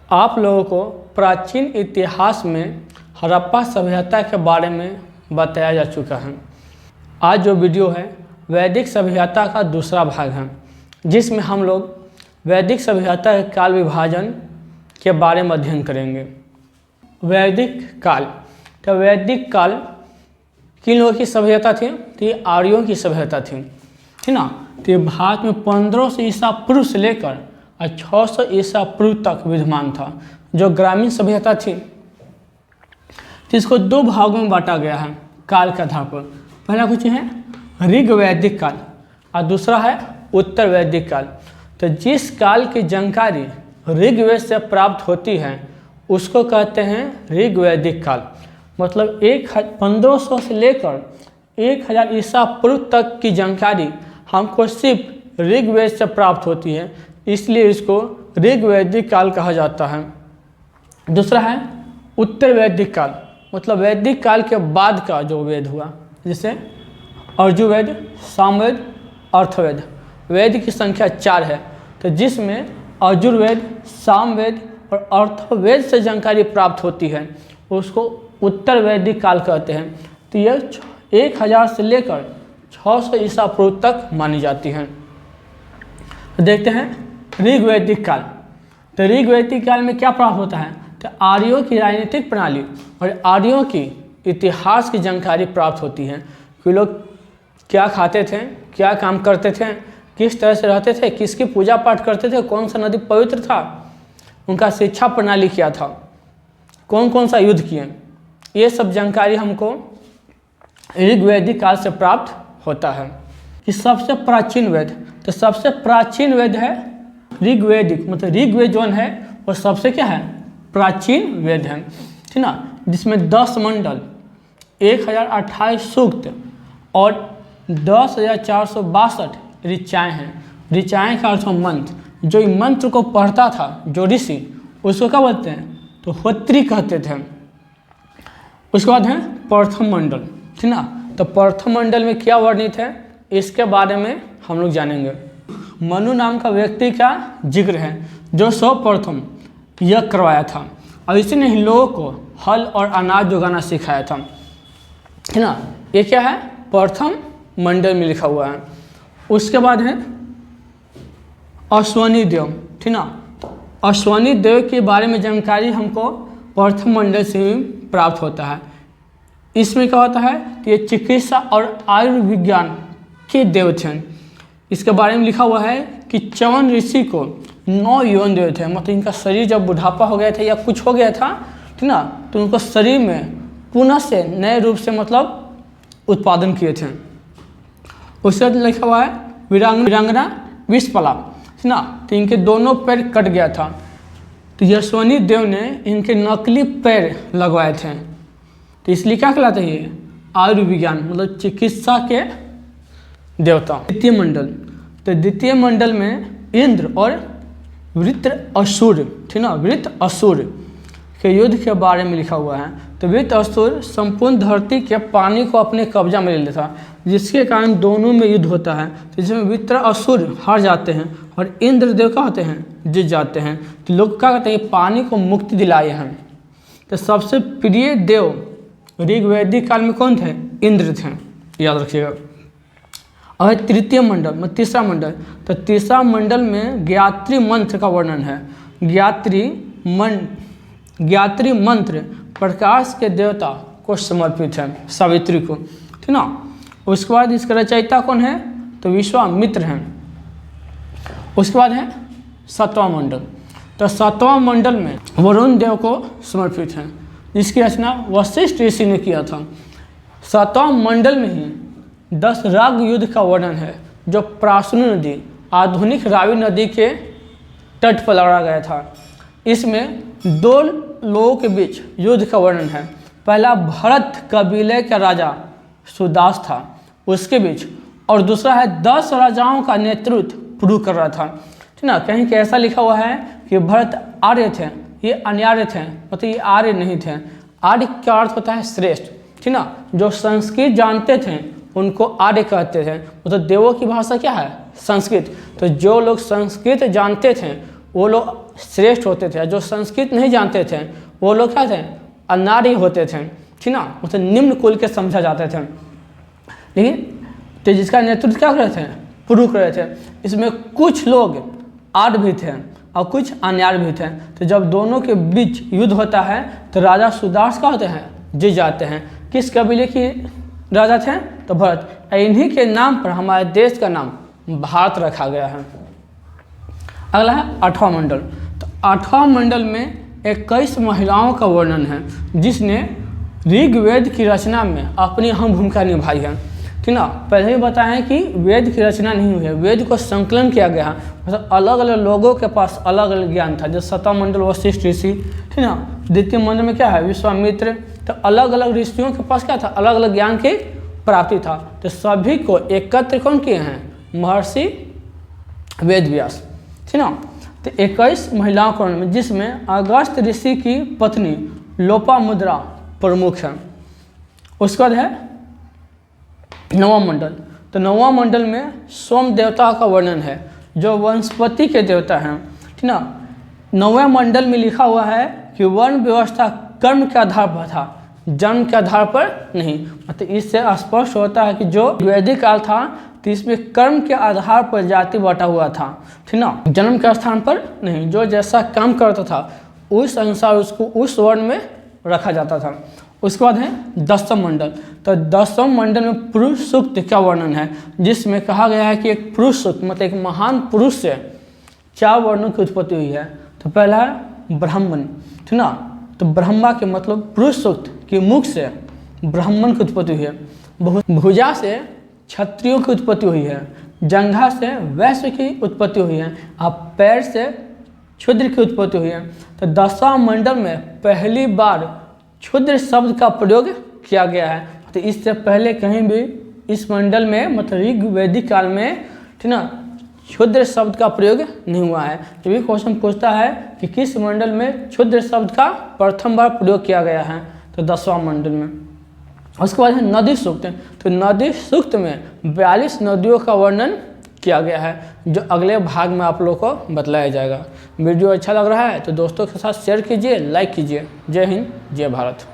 आप लोगों को प्राचीन इतिहास में हड़प्पा सभ्यता के बारे में बताया जा चुका है। आज जो वीडियो है वैदिक सभ्यता का दूसरा भाग है, जिसमें हम लोग वैदिक सभ्यता के काल विभाजन के बारे में अध्ययन करेंगे। वैदिक काल, तो वैदिक काल किन लोगों की सभ्यता थी? तो ये आर्यों की सभ्यता थी, ठीक ना। तो ये भारत में 1500 ईसा पूर्व से लेकर 600 ईसा पूर्व तक विद्यमान था, जो ग्रामीण सभ्यता थी। तो इसको दो भागों में बांटा गया है काल के आधार पर। पहला कुछ है ऋग वैदिक काल और दूसरा है उत्तर वैदिक काल। तो जिस काल की जानकारी ऋग्वेद से प्राप्त होती है उसको कहते हैं ऋग वैदिक काल। मतलब 1500 से लेकर 1000 ईसा पूर्व तक की जानकारी हमको सिर्फ ऋग्वेद से प्राप्त होती है, इसलिए इसको ऋग वैदिक काल कहा जाता है। दूसरा है उत्तर वैदिक काल, मतलब वैदिक काल के बाद का जो वेद हुआ, जैसे यजुर्वेद, सामवेद, अर्थवेद। वेद की संख्या 4 है, तो जिसमें यजुर्वेद, सामवेद और अर्थवेद से जानकारी प्राप्त होती है उसको उत्तर वैदिक काल कहते हैं। तो यह 1000 से लेकर 600 ईसा पूर्व तक मानी जाती हैं। देखते हैं ऋग वैदिक काल। तो ऋग वैदिक काल में क्या प्राप्त होता है? तो आर्यों की राजनीतिक प्रणाली और आर्यों की इतिहास की जानकारी प्राप्त होती है कि लोग क्या खाते थे, क्या काम करते थे, किस तरह से रहते थे, किसकी पूजा पाठ करते थे, कौन सा नदी पवित्र था, उनका शिक्षा प्रणाली क्या था, कौन कौन सा युद्ध किए, ये सब जानकारी हमको ऋग वैदिक काल से प्राप्त होता है। कि सबसे प्राचीन वेद, तो सबसे प्राचीन वेद है ऋग्वेदिक, मतलब ऋग्वेद जो है वो सबसे क्या है? प्राचीन वेद है, ठीक ना। जिसमें 10 मंडल, 1028 सूक्त और 10,462 ऋचाएँ हैं। ऋचाएँ का अर्थ मंत्र। जो मंत्र को पढ़ता था जो ऋषि, उसको क्या बोलते हैं? तो होत्री कहते थे। उसके बाद है प्रथम मंडल, ठीक ना। तो प्रथम मंडल में क्या वर्णित है इसके बारे में हम लोग जानेंगे। मनु नाम का व्यक्ति का जिक्र है जो सर्वप्रथम यज्ञ करवाया था और इसी ने लोगों को हल और अनाज उगाना सिखाया था, है ना। ये क्या है? प्रथम मंडल में लिखा हुआ है। उसके बाद है अश्वनी देव, ठीक ना। अश्वनी देव के बारे में जानकारी हमको प्रथम मंडल से ही प्राप्त होता है। इसमें क्या होता है कि ये चिकित्सा और आयुर्विज्ञान के देव थे। इसके बारे में लिखा हुआ है कि च्यवन ऋषि को 9 यौन देव थे। मतलब इनका शरीर जब बुढ़ापा हो गया था या कुछ हो गया था, ठीक ना, तो उनको शरीर में पुनः से नए रूप से मतलब उत्पादन किए थे। उसके बाद लिखा हुआ है वीरांगना विषपला, ठीक ना। तो इनके दोनों पैर कट गया था, तो यशवनी देव ने इनके नकली पैर लगवाए थे। तो इसलिए क्या कहलाता है ये? आयुर्विज्ञान, मतलब चिकित्सा के देवता। द्वितीय मंडल, तो द्वितीय मंडल में इंद्र और वृत्रासुर, ठीक ना, वृत्रासुर के युद्ध के बारे में लिखा हुआ है। तो वृत्रासुर संपूर्ण धरती के पानी को अपने कब्जा में ले लेता था, जिसके कारण दोनों में युद्ध होता है। तो जिसमें वृत्रासुर हार जाते हैं और इंद्रदेव क्या होते हैं? जीत जाते हैं। तो लोग क्या कहते हैं? पानी को मुक्ति दिलाए हैं। तो सबसे प्रिय देव ऋग वैदिक काल में कौन थे? इंद्र थे, याद रखिएगा। और तृतीय मंडल में तीसरा मंडल, तो तीसरा मंडल में ज्ञात्री मंत्र का वर्णन है। ज्ञात्री मंत्र प्रकाश के देवता को समर्पित है, सावित्री को, ठीक ना। उसके बाद इसका रचयिता कौन है? तो विश्वामित्र हैं। उसके बाद है 7वां मंडल, तो 7वां मंडल में वरुण देव को समर्पित है, जिसकी रचना वशिष्ठ ऋषि ने किया था। 7वां मंडल में ही 10 राग युद्ध का वर्णन है, जो प्रासुनी नदी, आधुनिक रावी नदी के तट पर लड़ा गया था। इसमें 2 लोगों के बीच युद्ध का वर्णन है। पहला भरत कबीले का राजा सुदास था, उसके बीच, और दूसरा है 10 राजाओं का नेतृत्व पुरु कर रहा था, ठीक ना। कहीं के ऐसा लिखा हुआ है कि भरत आर्य थे, ये अनार्य थे, मतलब ये आर्य नहीं थे। आर्य का अर्थ होता है श्रेष्ठ, ठीक ना। जो संस्कृत जानते थे उनको आर्य कहते थे, मतलब देवों की भाषा क्या है? संस्कृत। तो जो लोग संस्कृत जानते थे वो लोग श्रेष्ठ होते थे, जो संस्कृत नहीं जानते थे वो लोग क्या थे, अनार्य होते थे, ठीक ना, उसे निम्न कुल के समझा जाते थे। लेकिन तो जिसका नेतृत्व क्या कर रहे थे, पुरु कर रहे थे। इसमें कुछ लोग आर्य भी थे और कुछ अनार्य भी थे। तो जब दोनों के बीच युद्ध होता है तो राजा सुदास क्या होते हैं, जीत जाते हैं। किस कबीले की राजा थे, तो भरत। इन्हीं के नाम पर हमारे देश का नाम भारत रखा गया है। अगला है 8वां मंडल। तो 8वां मंडल में 21 महिलाओं का वर्णन है, जिसने ऋग्वेद की रचना में अपनी अहम भूमिका निभाई है, ठीक ना। पहले ही बताएं कि वेद की रचना नहीं हुई है, वेद को संकलन किया गया है। मतलब अलग अलग लोगों के पास अलग अलग ज्ञान था। जैसे 7वां मंडल वशिष्ठ ऋषि, ठीक ना। द्वितीय मंडल में क्या है, विश्वामित्र। तो अलग अलग ऋषियों के पास क्या था, अलग अलग ज्ञान की प्राप्ति था। तो सभी को एकत्र कौन किए हैं, महर्षि वेदव्यास, ठीक ना। तो 21 महिलाओं का वर्णन, जिसमें अगस्त ऋषि की पत्नी लोपामुद्रा प्रमुख है। उसके बाद है 9वां मंडल। तो 9वां मंडल में सोम देवता का वर्णन है, जो वनस्पति के देवता हैं, ठीक ना। 9वें मंडल में लिखा हुआ है कि वर्ण व्यवस्था कर्म के आधार पर था, जन्म के आधार पर नहीं। मतलब इससे स्पष्ट होता है कि जो वैदिक काल था तो इसमें कर्म के आधार पर जाति बटा हुआ था, ठीक ना, जन्म के स्थान पर नहीं। जो जैसा काम करता था उस अनुसार उसको उस वर्ण में रखा जाता था। उसके बाद है 10वां मंडल। तो 10वां मंडल में पुरुष सूक्त का वर्णन है, जिसमें कहा गया है कि एक पुरुष सूक्त मतलब एक महान पुरुष से 4 वर्णों की उत्पत्ति हुई है। तो पहला है ब्राह्मण, ठीक ना। तो ब्रह्मा के मतलब पुरुष सूक्त की मुख से ब्राह्मण की उत्पत्ति हुई है। भुजा से क्षत्रियों की उत्पत्ति हुई है। जंघा से वैश्य की उत्पत्ति हुई है। और पैर से क्षुद्र की उत्पत्ति हुई है। तो 10वां मंडल में पहली बार क्षुद्र शब्द का प्रयोग किया गया है। तो इससे पहले कहीं भी इस मंडल में मतलब ऋग्वैदिक काल में, ठीक ना, क्षुद्र शब्द का प्रयोग नहीं हुआ है। जब भी क्वेश्चन पूछता है कि किस मंडल में क्षुद्र शब्द का प्रथम बार प्रयोग किया गया है, तो 10वां मंडल में। उसके बाद है नदी सूक्त। तो नदी सूक्त में 42 नदियों का वर्णन किया गया है, जो अगले भाग में आप लोगों को बताया जाएगा। वीडियो अच्छा लग रहा है तो दोस्तों के साथ शेयर कीजिए, लाइक कीजिए। जय हिंद, जय भारत।